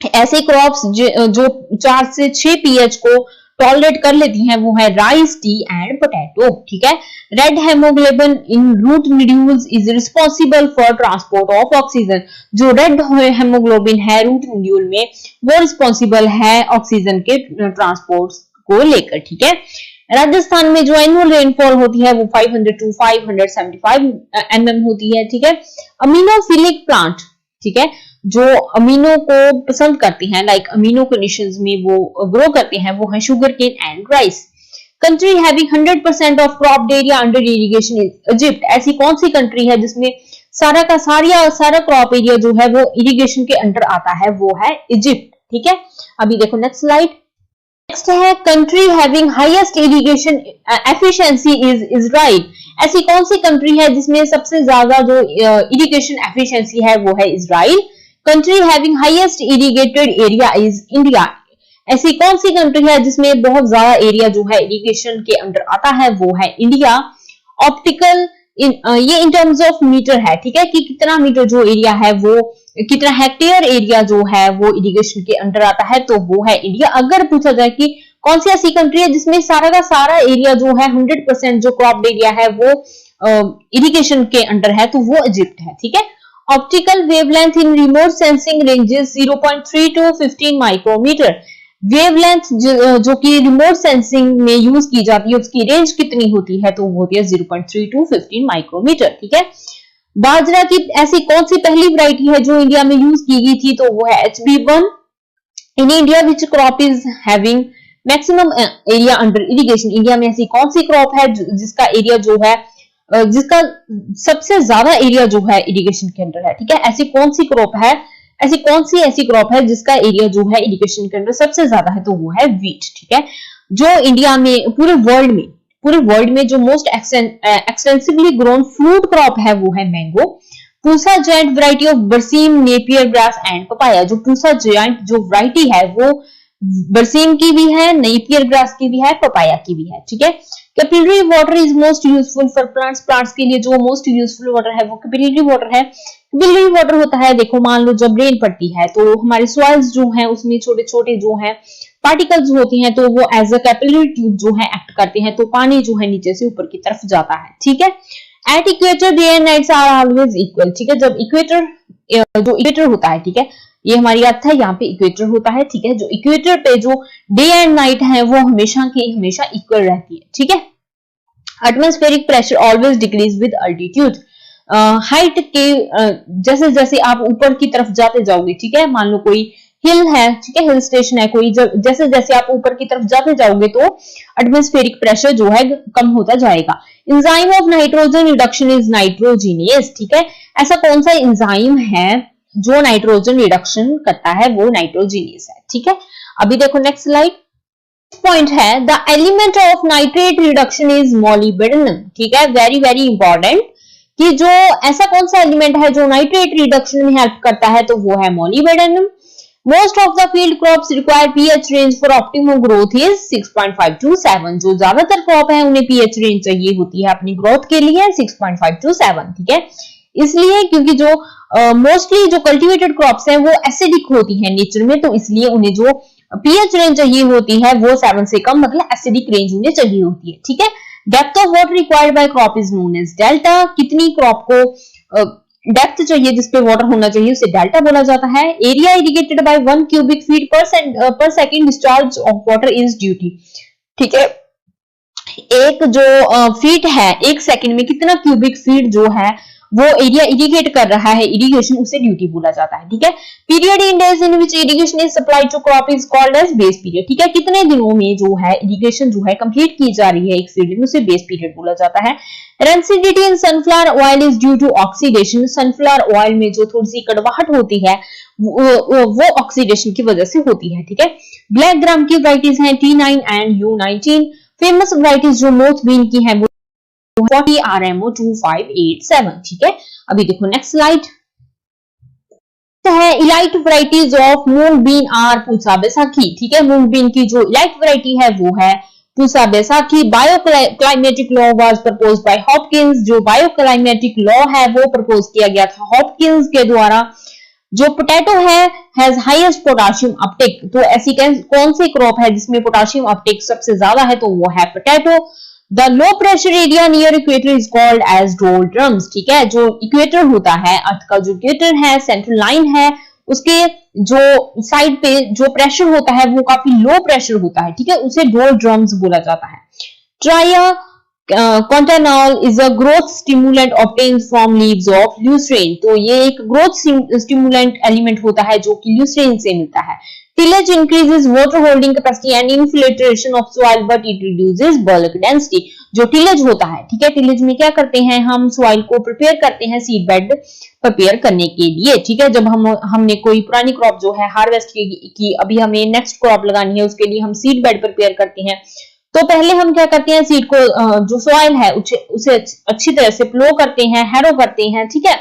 ऐसे क्रॉप्स जो 4 से 6 pH को टॉलरेट कर लेती हैं वो है राइस, टी एंड पोटैटो, ठीक है। Red haemoglobin in root nodules is responsible for transport of oxygen. जो रेड हेमोग्लोबिन है रूट नोड्यूल में वो रिस्पॉन्सिबल है ऑक्सीजन के ट्रांसपोर्ट को लेकर, ठीक है। राजस्थान में जो एनुअल रेनफॉल होती है वो 500 to 575 mm होती है, ठीक है। अमीनोफिलिक प्लांट, ठीक है, जो अमीनो को पसंद करती हैं, लाइक अमीनो कंडीशंस में वो ग्रो करते हैं, वो है sugarcane and rice. Country having 100% of crop area under irrigation is Egypt. ऐसी कौन सी कंट्री है जिसमें सारा क्रॉप एरिया जो है वो इरिगेशन के अंडर आता है, वो है इजिप्ट, ठीक है। अभी देखो नेक्स्ट स्लाइड। नेक्स्ट है country having highest irrigation efficiency is Israel. ऐसी कौन सी कंट्री है जिसमें सबसे ज्यादा जो इरिगेशन एफिशिएंसी है वो है Israel. Country having highest irrigated area is India. ऐसी कौन सी कंट्री है जिसमें बहुत ज्यादा एरिया जो है इरिगेशन के अंडर आता है, वो है इंडिया। ऑप्टिकल ये इन टर्म्स ऑफ मीटर है, ठीक है, कि कितना मीटर जो एरिया है वो कितना हेक्टेयर एरिया जो है वो इरिगेशन के अंडर आता है, तो वो है इंडिया। अगर पूछा जाए कि कौन सी ऐसी कंट्री है जिसमें सारा का सारा एरिया जो है 100% जो क्रॉप एरिया है वो इरिगेशन के अंडर है, तो वो इजिप्ट है, ठीक है। Optical wavelength in remote sensing ranges 0.3 to 15 micrometre. Wavelength जो कि रिमोट सेंसिंग में यूज की जाती है उसकी रेंज कितनी होती है, तो वो होती है 0.3 to 15 माइक्रोमीटर, ठीक है। बाजरा की ऐसी कौन सी पहली वैरायटी है जो इंडिया में यूज की गई थी, तो वो है HB1। In India which crop is having maximum area under irrigation, India में ऐसी कौन सी क्रॉप है जिसका एरिया जो है जिसका सबसे ज्यादा एरिया जो है इरिगेशन के अंदर है, ठीक है। ऐसी कौन सी क्रॉप है, ऐसी कौन सी ऐसी क्रॉप है जिसका एरिया जो है इरिगेशन के अंदर सबसे ज्यादा है, तो वो है व्हीट, ठीक है। जो इंडिया में पूरे वर्ल्ड में जो most extensively grown fruit crop है वो है mango. Pusa giant variety of बरसीम, नेपियर ग्रास एंड पपाया। जो पूसा जायंट जो वैरायटी है वो बरसीम की भी है, नेपियर ग्रास की भी है, पपाया की भी है, ठीक है। Capillary water is most useful for plants के लिए जो मोस्ट यूजफुल वाटर है वो कैपिलरी वाटर है। कैपिलरी वाटर होता है, देखो मान लो जब रेन पड़ती है तो हमारे सॉइल्स जो हैं उसमें छोटे छोटे जो हैं पार्टिकल्स होती हैं, तो वो एज अ कैपिलरी ट्यूब जो है एक्ट करते हैं, तो पानी जो है नीचे से ऊपर की तरफ जाता है, ठीक है। At equator day and nights are always equal, ठीक है। जब इक्वेटर जो इक्वेटर होता है, ठीक है, ये हमारी अर्थ है, यहाँ पे इक्वेटर होता है, ठीक है। जो इक्वेटर पे जो डे एंड नाइट है वो हमेशा की हमेशा इक्वल रहती है, ठीक है। Atmospheric pressure always decrease with altitude, height के जैसे जैसे आप ऊपर की तरफ जाते जाओगे, ठीक है। मान लो कोई हिल है, ठीक है, हिल स्टेशन है कोई, जैसे जैसे आप ऊपर की तरफ जाते जाओगे तो एटमॉस्फेरिक प्रेशर जो है कम होता जाएगा। Enzyme of nitrogen reduction is nitrogenous, ठीक है। ऐसा कौन सा एंजाइम है जो नाइट्रोजन रिडक्शन करता है, वो नाइट्रोजीनियस है, ठीक है। अभी देखो नेक्स्ट स्लाइड पॉइंट है, the element of nitrate reduction is molybdenum, ठीक है। वेरी वेरी इंपॉर्टेंट कि जो ऐसा कौन सा एलिमेंट है जो नाइट्रेट रिडक्शन में हेल्प करता है, तो वो है molybdenum. Most of the field crops require pH range for optimum growth is 6.5 to 7। जो ज्यादातर क्रॉप है उन्हें पीएच रेंज चाहिए होती है अपनी ग्रोथ के लिए 6.5 to 7, ठीक है। इसलिए क्योंकि जो मोस्टली जो कल्टीवेटेड क्रॉप्स हैं वो एसिडिक होती हैं नेचर में, तो इसलिए उन्हें जो पीएच रेंज चाहिए होती है वो 7 से कम, मतलब एसिडिक रेंज उन्हें चाहिए होती है, ठीक है। Depth of water required by crop is known as delta, कितनी क्रॉप को डेप्थ चाहिए जिसपे वाटर होना चाहिए उसे डेल्टा बोला जाता है। Area irrigated by 1 cubic feet per second discharge of water is duty, ठीक है। एक जो फीट है, एक सेकंड में कितना क्यूबिक फीट जो है वो एरिया इरिगेट कर रहा है, इरिगेशन उसे ड्यूटी बोला जाता है, ठीक है। Period in days in which irrigation is supplied to crop is called as base period, ठीक है। कितने दिनों में जो है इरिगेशन जो है कंप्लीट की जा रही है एक फील्ड में, उसे बेस पीरियड बोला जाता है। Rancidity in sunflower oil is due to oxidation, sunflower oil में जो थोड़ी सी कड़वाहट होती है वो ऑक्सीडेशन की वजह से होती है, ठीक है। ब्लैक ग्राम की वैरायटीज हैं T9 and U19। Famous varieties जो नॉर्थ बीन की है 40 RMO 2587, ठीक है। अभी देखो नेक्स्ट स्लाइड है, elite varieties of mung bean are Pusa Baisakhi, ठीक है। मूंग बीन की जो इलाइट वैरायटी है वो है Pusa Baisakhi. Bioclimatic law was proposed by Hopkins, जो बायोक्लाइमेटिक लॉ है वो प्रपोज किया गया था हॉपकिंस के द्वारा। जो पोटैटो है हैज हाईएस्ट पोटाशियम अपटेक, तो ऐसी कौन सी क्रॉप है जिसमें पोटाशियम अपटेक सबसे ज्यादा है, तो वो है potato. The low pressure area near equator is called as doldrums, ठीक है। जो इक्वेटर होता है, अर्थ का जो इक्वेटर है, सेंट्रल लाइन है, उसके जो साइड पे जो प्रेशर होता है वो काफी लो प्रेशर होता है, ठीक है, उसे डोल्ड्रम्स बोला जाता है। Triacontanol is a growth stimulant obtained from leaves of lucerne, तो ये एक ग्रोथ स्टिमुलेंट एलिमेंट होता है जो कि ल्यूसरेन से मिलता है। Tillage increases water holding capacity and infiltration of soil, but it reduces bulk density. जो टिलेज होता है, ठीक है, टिलेज में क्या करते हैं हम सॉइल को प्रिपेयर करते हैं सीड बेड प्रिपेयर करने के लिए, ठीक है। जब हमने कोई पुरानी क्रॉप जो है हार्वेस्ट की अभी हमें नेक्स्ट क्रॉप लगानी है, उसके लिए हम सीड बेड प्रिपेयर करते हैं, तो पहले हम क्या करते हैं, सीड को जो सॉइल है उसे अच्छी तरह से प्लो करते हैं, हैरो करते हैं, ठीक है।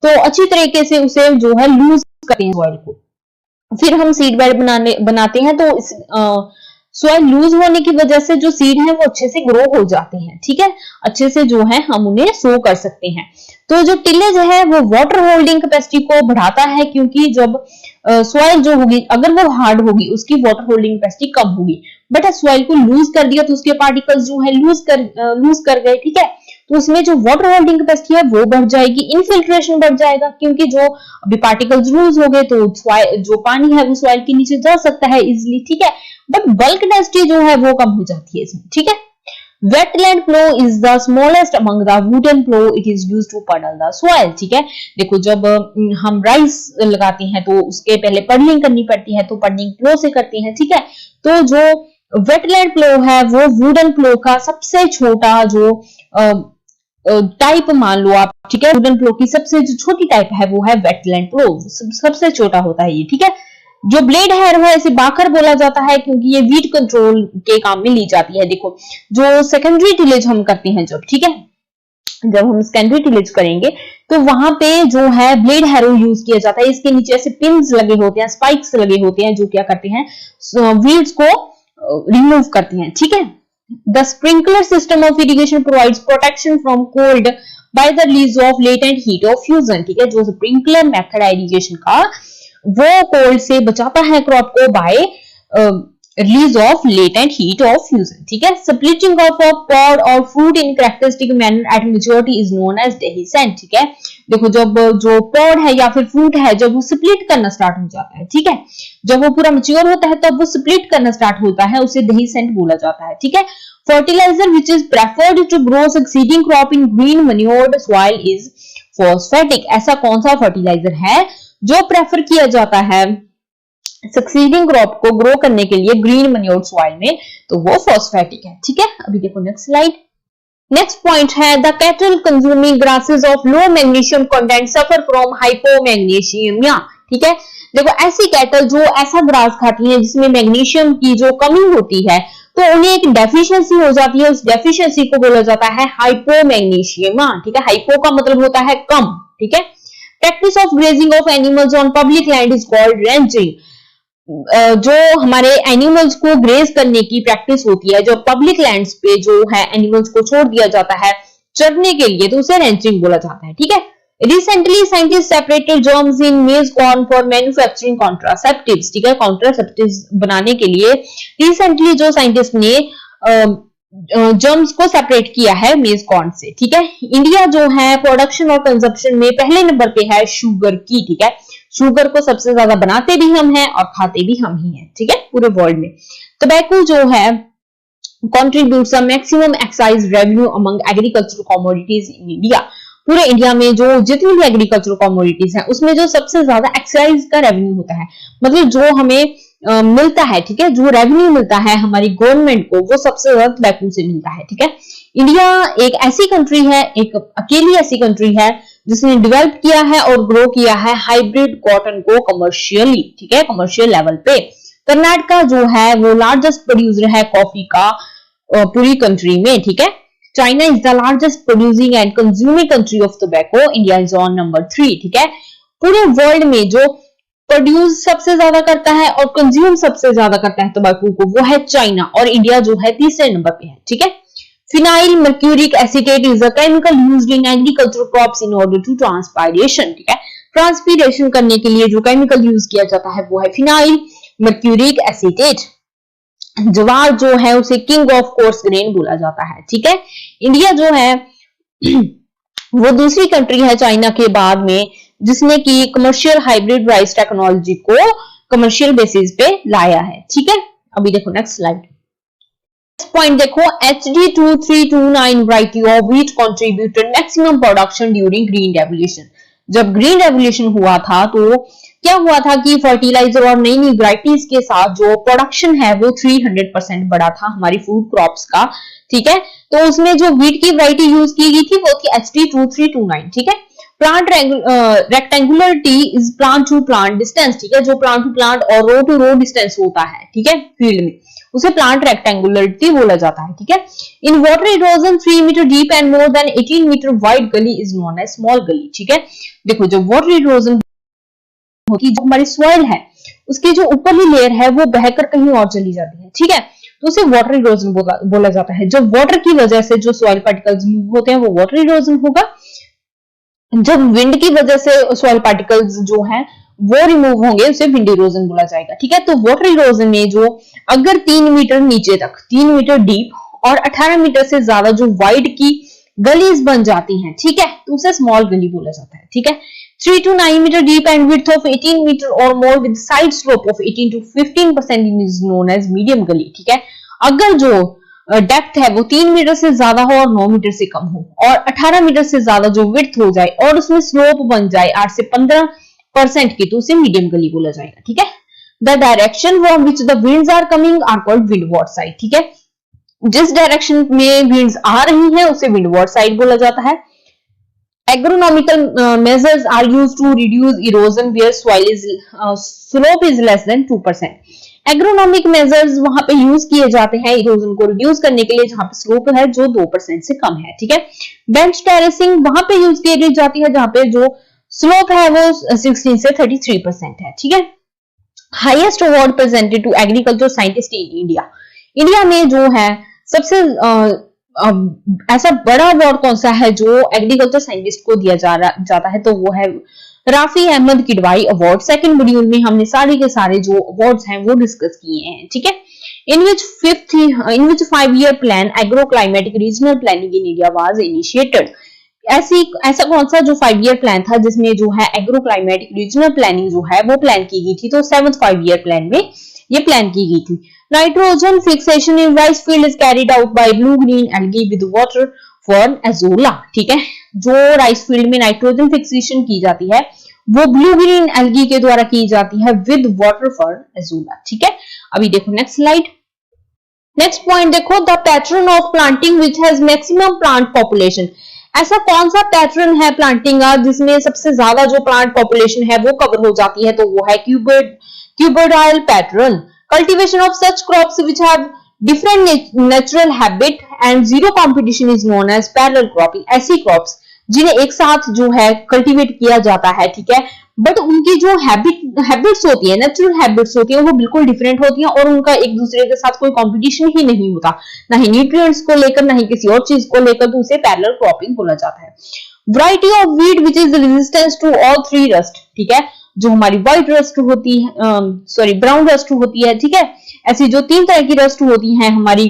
तो अच्छी तरीके से उसे जो है लूज करते हैं सॉइल को, फिर हम सीड बेड बनाते हैं। तो सॉइल लूज होने की वजह से जो सीड है वो अच्छे से ग्रो हो जाते हैं, ठीक है, अच्छे से जो है हम उन्हें सो कर सकते हैं। तो जो टिलेज है वो वाटर होल्डिंग कैपेसिटी को बढ़ाता है, क्योंकि जब सॉइल जो होगी अगर वो हार्ड होगी उसकी वाटर होल्डिंग कैपेसिटी कम होगी, बट सॉइल को लूज कर दिया तो उसके पार्टिकल्स जो है लूज कर गए, ठीक है, तो उसमें जो वाटर होल्डिंग कैपेसिटी है वो बढ़ जाएगी, इनफिल्ट्रेशन बढ़ जाएगा, क्योंकि जो अभी पार्टिकल्स लूज हो गए तो जो पानी है वो सॉइल के नीचे जा सकता है इजिली, ठीक है, बट बल्क डेंसिटी जो है वो कम हो जाती है इसमें, ठीक है। Wetland plow is the smallest among the wooden plow. It is used to puddle the soil. ठीक है, देखो जब हम राइस लगाते हैं तो उसके पहले पडलिंग करनी पड़ती है, तो पडलिंग प्लो से करते हैं। ठीक है, तो जो वेटलैंड प्लो है वो वुडन प्लो का सबसे छोटा जो टाइप मान लो आप। ठीक है, वुडन प्लो की सबसे जो छोटी टाइप है वो है वेटलैंड प्लो, सबसे छोटा होता है ये। ठीक है, जो ब्लेड है इसे बाकर बोला जाता है क्योंकि ये वीट कंट्रोल के काम में ली जाती है। देखो जो सेकेंडरी टिलेज हम करते हैं जब, ठीक है, जब हम सेकेंडरी टिलेज करेंगे तो वहां पे जो है ब्लेड हैरो यूज किया जाता है। इसके नीचे ऐसे पिन्स लगे होते हैं, स्पाइक्स लगे होते हैं जो क्या करते हैं, वीड्स को रिमूव करते हैं। ठीक है, the sprinkler system of irrigation provides protection from cold by the release of latent heat of fusion. ठीक है, जो स्प्रिंकलर मेथड है इरिगेशन का वो कोल्ड से बचाता है क्रॉप को by release of latent heat of fusion. ठीक है, स्प्लिटिंग ऑफ अ पॉड और fruit in characteristic manner at maturity is known as dehiscent. ठीक है, देखो जब जो पॉड है या फिर फ्रूट है जब वो स्प्लिट करना स्टार्ट हो जाता है, ठीक है, जब वो पूरा मैच्योर होता है तब वो स्प्लिट करना स्टार्ट होता है, उसे डेहिसेंट बोला जाता है। ठीक है, fertilizer which is preferred to grow succeeding crop in green manured soil is phosphatic. ऐसा कौन सा फर्टिलाइजर है जो प्रेफर किया जाता है सक्सीडिंग क्रॉप को ग्रो करने के लिए ग्रीन मैन्योर्ड सॉइल में, तो वो फॉस्फेटिक है। ठीक है, अभी देखो नेक्स्ट स्लाइड। नेक्स्ट पॉइंट है the cattle consuming grasses of low magnesium content suffer from hypomagnesemia. ठीक है, देखो ऐसी कैटल जो ऐसा ग्रास खाती है जिसमें मैग्नीशियम की जो कमी होती है तो उन्हें एक डेफिशिएंसी हो जाती है, उस डेफिशिएंसी को बोला जाता है हाइपोमैग्नीशियमिया। ठीक है, हाइपो का मतलब होता है कम। ठीक है, practice of grazing of animals on public land is called wrenching. जो हमारे एनिमल्स को ग्रेज करने की प्रैक्टिस होती है, जो पब्लिक लैंड्स पे जो है एनिमल्स को छोड़ दिया जाता है चरने के लिए, तो उसे रेंचिंग बोला जाता है। ठीक है, recently scientist separated germs in मेज कॉर्न फॉर मैन्युफैक्चरिंग कॉन्ट्रासेप्टिव्स। ठीक है, कॉन्ट्रासेप्टिव्स बनाने के लिए रिसेंटली जो साइंटिस्ट ने जर्म्स को सेपरेट किया है मेज कॉर्न से। ठीक है, इंडिया जो है प्रोडक्शन और कंजप्शन में पहले नंबर पे है शुगर की। ठीक है, शुगर को सबसे ज्यादा बनाते भी हम हैं और खाते भी हम ही हैं। ठीक है, पूरे वर्ल्ड में टोबैको जो है contributes a maximum excise revenue among agricultural commodities in India. पूरे इंडिया में जो जितनी भी एग्रीकल्चरल कमोडिटीज हैं उसमें जो सबसे ज्यादा एक्साइज का रेवेन्यू होता है, मतलब जो हमें मिलता है। ठीक है, जो रेवेन्यू मिलता है हमारी गवर्नमेंट को वो सबसे ज्यादा टोबैको से मिलता है। ठीक है, इंडिया एक ऐसी कंट्री है, एक अकेली ऐसी कंट्री है जिसने डेवलप किया है और ग्रो किया है हाइब्रिड कॉटन को कमर्शियली। ठीक है, कमर्शियल लेवल पे कर्नाटका जो है वो लार्जेस्ट प्रोड्यूसर है कॉफी का पूरी कंट्री में। ठीक है, China is the largest producing and consuming country of tobacco, India is on number 3। ठीक है, पूरे वर्ल्ड में जो प्रोड्यूस सबसे ज्यादा करता है और कंज्यूम सबसे ज्यादा करता है टोबैको को वो है चाइना, और इंडिया जो है तीसरे नंबर पे है। ठीक है, phenyl mercuric acetate is a chemical used in agricultural crops in order to transpiration. ठीक है, ट्रांसपीरेशन करने के लिए जो केमिकल यूज किया जाता है वो है फिनाइल मर्क्यूरिक एसीटेट। ज्वार जो है उसे किंग ऑफ कोर्स ग्रेन बोला जाता है। ठीक है, इंडिया जो है वो दूसरी कंट्री है चाइना के बाद में जिसने की कमर्शियल हाइब्रिड राइस टेक्नोलॉजी को कमर्शियल बेसिस पे लाया है। ठीक है, अभी देखो नेक्स्ट स्लाइड। पॉइंट देखो, HD2329 variety of wheat contributed maximum production during green revolution. जब ग्रीन रेवोल्यूशन हुआ था तो क्या हुआ था कि फर्टिलाइजर और नई नई वैरायटीज के साथ जो प्रोडक्शन है वो 300% बढ़ा था हमारी फूड क्रॉप्स का। ठीक है, तो उसमें जो व्हीट की वैरायटी यूज की गई थी वो थी HD2329। ठीक है, plant rectangularity is plant to plant distance. ठीक है, जो प्लांट टू प्लांट और रो टू रो डिस्टेंस होता है, ठीक है, फील्ड में उसे प्लांट रेक्टेंगुलरिटी बोला जाता है। ठीक है, in water erosion 3 metre deep and more than 18 metre wide gully is known as small gully. ठीक है, देखो जब वाटर इरोजन होती जो हमारी सॉइल है उसकी जो ऊपरली लेयर है वो बहकर कहीं और चली जाती है। ठीक है, तो उसे वाटर इरोजन बोला जाता है। जब वाटर की वजह से जो सॉइल पार्टिकल्स मूव होते हैं वो वाटर इरोजन होगा। जब विंड की वजह से सॉइल पार्टिकल्स जो हैं वो रिमूव होंगे उसे विंड इरोजन बोला जाएगा। ठीक है, तो वाटर इरोजन में जो अगर 3 मीटर नीचे तक 3 मीटर डीप और 18 मीटर से ज्यादा जो वाइड की गलीज बन जाती हैं, ठीक है, तो उसे स्मॉल गली बोला जाता है। ठीक है, 3 to 9 meter deep and width of 18 meter or more with side slope of 18 to 15% is known as medium gully। ठीक है, अगर जो डेप्थ है वो 3 मीटर से ज्यादा हो और 9 मीटर से कम हो, और 18 मीटर से ज्यादा जो विड्थ हो जाए और उसमें स्लोप बन जाए 8 से 15% की, तो उसे मीडियम गली बोला जाएगा। ठीक है, the direction from which the winds are coming are called windward side. ठीक है, जिस डायरेक्शन में विंड्स आ रही है उसे विंडवर्ड साइड बोला जाता है। Agronomical measures are used to reduce erosion where soil is slope is less than 2%। Agronomic measures वहां पे यूज किए जाते हैं इरोजन को रिड्यूस करने के लिए जहां पे स्लोप है जो 2% से कम है। ठीक है, बेंच टेरेसिंग वहां पे यूज की जाती है जहां पे जो स्लोप है वो 16 से 33% है। ठीक है, highest award presented to agriculture scientist in India. India में जो है सबसे ऐसा बड़ा अवार्ड कौन सा है जो एग्रीकल्चर साइंटिस्ट को दिया जाता है, तो वो है Rafi Ahmed Kidwai award. Second module में हमने सारे के सारे जो अवार्ड्स हैं वो डिस्कस किए हैं। ठीक है, in which 5-year plan agro climatic regional planning in India was initiated. ऐसा कौन सा जो 5-year प्लान था जिसमें जो है एग्रो क्लाइमेटिक रीजनल प्लानिंग जो है वो प्लान की गई थी, तो 7th 5-year प्लान में ये प्लान की गई थी। Nitrogen fixation in rice field is carried out by blue green algae with water for azolla. ठीक है, जो राइस फील्ड में नाइट्रोजन फिक्सेशन की जाती है वो ब्लू ग्रीन एल्गी के द्वारा की जाती है विद वाटर फॉर एजोला। ठीक है, अभी देखो नेक्स्ट स्लाइड। नेक्स्ट पॉइंट देखो, the pattern of planting which has maximum plant population. ऐसा कौन सा पैटर्न है प्लांटिंग का जिसमें सबसे ज्यादा जो प्लांट पॉपुलेशन है वो कवर हो जाती है, तो वो है cuboidal pattern. Cultivation of such crops which have different natural habit and zero competition is known as parallel cropping. ऐसी क्रॉप्स जिन्हें एक साथ जो है कल्टीवेट किया जाता है, ठीक है, बट उनकी जो हैबिट्स होती है, नेचुरल हैबिट्स होती है, वो बिल्कुल डिफरेंट होती है और उनका एक दूसरे के साथ कोई कंपटीशन ही नहीं होता, ना ही न्यूट्रिएंट्स को लेकर ना ही किसी और चीज को लेकर, तो उसे पैरेलल क्रॉपिंग बोला जाता है। Variety of wheat which is resistance to all 3 rust. ठीक है, जो हमारी व्हाइट रस्ट होती है, ब्राउन रस्ट होती है, ठीक है, ऐसी जो 3 तरह की रस्ट होती है हमारी,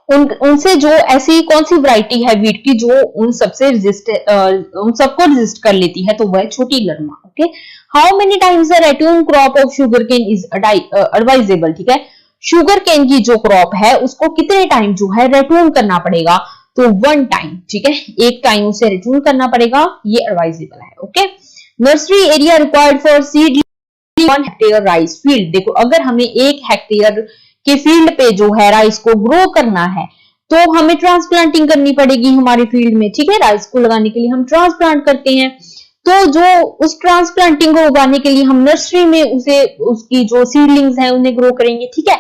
उनसे जो ऐसी कौन सी वैरायटी है वीट की जो उन सबसे उन सबको रेजिस्ट कर लेती है, तो वह Chhoti Lerma. Okay, how many times the ratoon crop of sugar cane is advisable. ठीक है, शुगर केन की जो क्रॉप है उसको कितने टाइम जो है रेट्यून करना पड़ेगा, तो 1 टाइम। ठीक है, एक टाइम उसे रेट्यून करना पड़ेगा, ये एडवाइजेबल है। Okay, nursery area required for seed 1 hectare rice field. देखो, अगर हमें 1 हेक्टेयर के फील्ड पे जो है राइस को ग्रो करना है तो हमें ट्रांसप्लांटिंग करनी पड़ेगी हमारे फील्ड में। ठीक है, राइस को लगाने के लिए हम ट्रांसप्लांट करते हैं, तो जो उस ट्रांसप्लांटिंग को उगाने के लिए हम नर्सरी में उसकी जो सीडलिंग्स हैं उन्हें ग्रो करेंगे। ठीक है,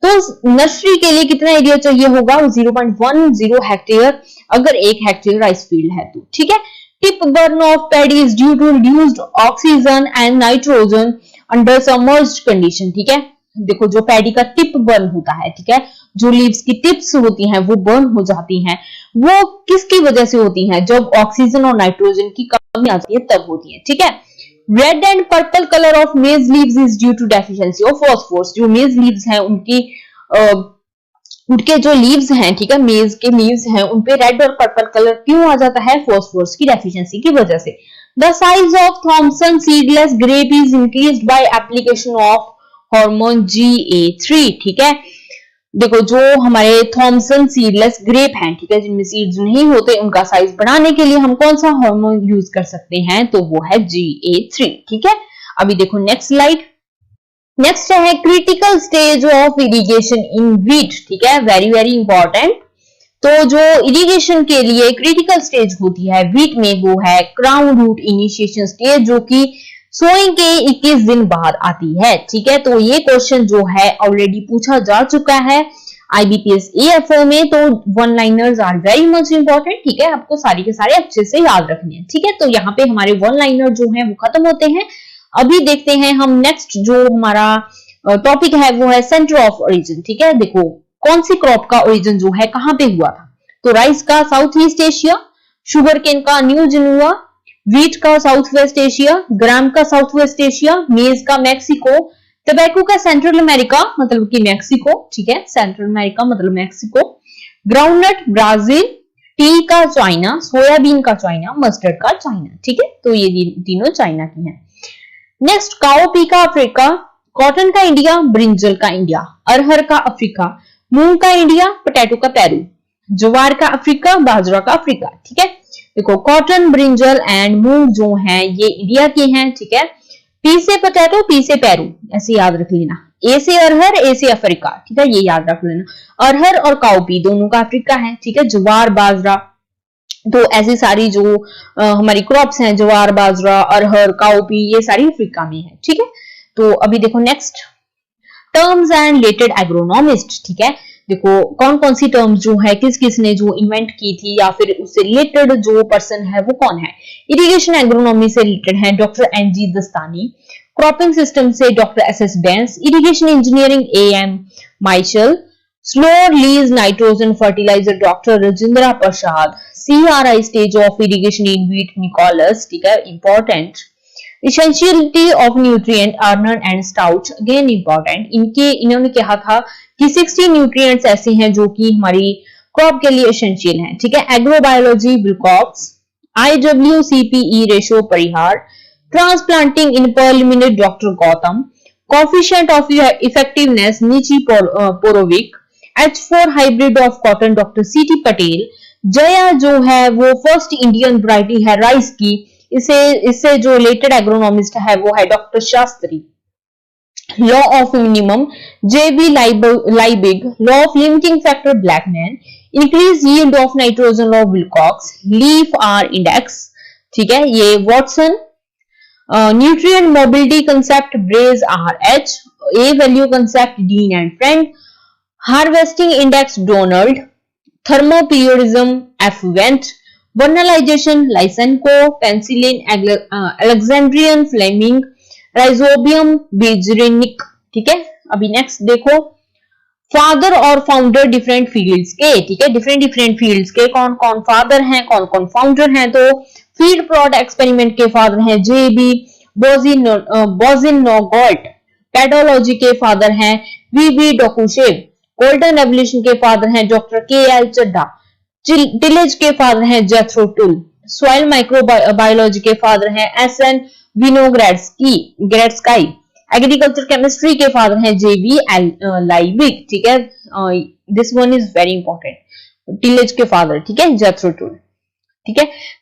तो नर्सरी के लिए कितना एरिया चाहिए होगा, 0.10 हेक्टेयर अगर 1 हेक्टेयर राइस फील्ड है तो। ठीक है, tip burn of paddy is due to reduced oxygen and nitrogen under submerged condition. ठीक है, देखो जो पैडी का टिप बर्न होता है, ठीक है, जो लीव्स की टिप्स होती हैं वो बर्न हो जाती हैं, वो किसकी वजह से होती हैं, जब ऑक्सीजन और नाइट्रोजन की कमी आती है तब होती है। ठीक है, red and purple colour of maize leaves is due to deficiency of phosphorus. जो मेज लीव्स हैं उनके जो लीव्स हैं, ठीक है, मेज के लीव्स हैं, उनपे रेड और पर्पल कलर क्यों आ जाता है, फास्फोरस की डेफिशिएंसी की वजह से। The size of Thompson seedless grape is increased by application of hormone GA3। ठीक है, देखो जो हमारे थॉमसन सीडलेस ग्रेप हैं, ठीक है, जिनमें सीड्स नहीं होते, उनका साइज बढ़ाने के लिए हम कौन सा हार्मोन यूज कर सकते हैं, तो वो है GA3। ठीक है, अभी देखो नेक्स्ट स्लाइड। नेक्स्ट है critical stage of irrigation in wheat. ठीक है, वेरी वेरी इंपॉर्टेंट। तो जो इरिगेशन के लिए क्रिटिकल स्टेज होती है वीट में, वो है क्राउन रूट इनिशिएशन स्टेज, जो कि सोइंग के 21 दिन बाद आती है। ठीक है, तो ये क्वेश्चन जो है ऑलरेडी पूछा जा चुका है IBPS AFO में, तो 1 liners are very much important. ठीक है, आपको सारी के सारे अच्छे से याद रखने हैं। ठीक है, तो यहाँ पे हमारे 1 लाइनर जो है वो खत्म होते हैं। अभी देखते हैं हम नेक्स्ट जो हमारा टॉपिक है वो है सेंटर ऑफ ओरिजिन। ठीक है, देखो कौन सी क्रॉप का ओरिजिन जो है कहां पे हुआ था, तो राइस का South East Asia, sugarcane का न्यू जिनुआ, वीट का साउथ वेस्ट एशिया, ग्राम का साउथ वेस्ट एशिया, मेज का मैक्सिको, टबैको का सेंट्रल अमेरिका मतलब कि मैक्सिको। ठीक है, सेंट्रल अमेरिका मतलब मैक्सिको, ग्राउंडनट ब्राजील, टी का चाइना, सोयाबीन का चाइना, मस्टर्ड का चाइना। ठीक है, तो ये तीनों चाइना की हैं। नेक्स्ट काओपी का अफ्रीका, कॉटन का इंडिया, ब्रिंजल का इंडिया, अरहर का अफ्रीका, मूंग का इंडिया, पोटैटो का पेरू, ज्वार का अफ्रीका, बाजरा का अफ्रीका, ठीक है। देखो कॉटन, ब्रिंजल एंड मूंग जो है ये इंडिया के हैं, ठीक है। पी से पोटैटो, पी से पेरू, ऐसे याद रख लेना। ए से अरहर, ए से अफ्रीका, ठीक है, ये याद रख लेना। अरहर और काउपी दोनों का अफ्रीका है, ठीक है। ज्वार, बाजरा, तो ऐसी सारी जो हमारी क्रॉप्स हैं, ज्वार, बाजरा, अरहर, काउपी, ये सारी अफ्रीका में है, ठीक है। तो अभी देखो next terms and related agronomist, ठीक है। देखो कौन कौन सी टर्म्स जो है किस किसने जो इन्वेंट की थी या फिर उससे रिलेटेड जो पर्सन है वो कौन है। इरिगेशन एग्रोनॉमी से रिलेटेड है doctor NG Dastane, cropping system से doctor SS Bains, irrigation engineering AM Michael, slow release nitrogen fertilizer doctor Rajendra Prasad, CRI stage of irrigation in wheat Nicholas, ठीक है, important. Essentiality of nutrient Arnon and Stout, again important. इन्होंने कहा था कि 60 न्यूट्रिएंट्स ऐसे हैं जो कि हमारी क्रॉप के लिए एसेंशियल हैं, ठीक है। Agrobiology Wilcox, IWCPE ratio Parihar, transplanting in pearl millet doctor Gautam, coefficient of effectiveness Nichiporovich, H4 hybrid of cotton doctor CT Patel, Jaya जो है वो फर्स्ट इंडियन वैरायटी है राइस की, इससे जो रिलेटेड एग्रोनॉमिस्ट है वो है doctor Shastri. Law of minimum JB Liebig, law of limiting factor Blackman, increase yield of nitrogen law Wilcox, leaf area index, ठीक है, ये Watson. Nutrient mobility concept Bray R H, A value concept Dean and Fried, harvesting index Donald, thermoperiodism F Went, vernalization Lysenko, penicillin Alexander Fleming, rhizobium Beijerinck, ठीक है। अभी नेक्स्ट देखो फादर और फाउंडर डिफरेंट फील्ड्स के, ठीक है, डिफरेंट फील्ड्स के कौन कौन फादर हैं, कौन कौन फाउंडर हैं। तो फील्ड प्लॉट एक्सपेरिमेंट के फादर हैं जेबी बोजिनोगॉल्ट, पेडोलॉजी के फादर हैं वीबी डोकुशेव, गोल्डन रेवोल्यूशन के फादर हैं डॉक्टर केएल चड्ढा, टिलेज के फादर हैं जेथरो टुल, सॉइल माइक्रोबायोलॉजी के फादर हैं एसएन विनोग्रेड्स्की, एग्रीकल्चर केमिस्ट्री के फादर हैं जेवी लाइबिग, ठीक है, this one is very important, tillage के फादर, ठीक है, जेथरो टुल, ठीक है।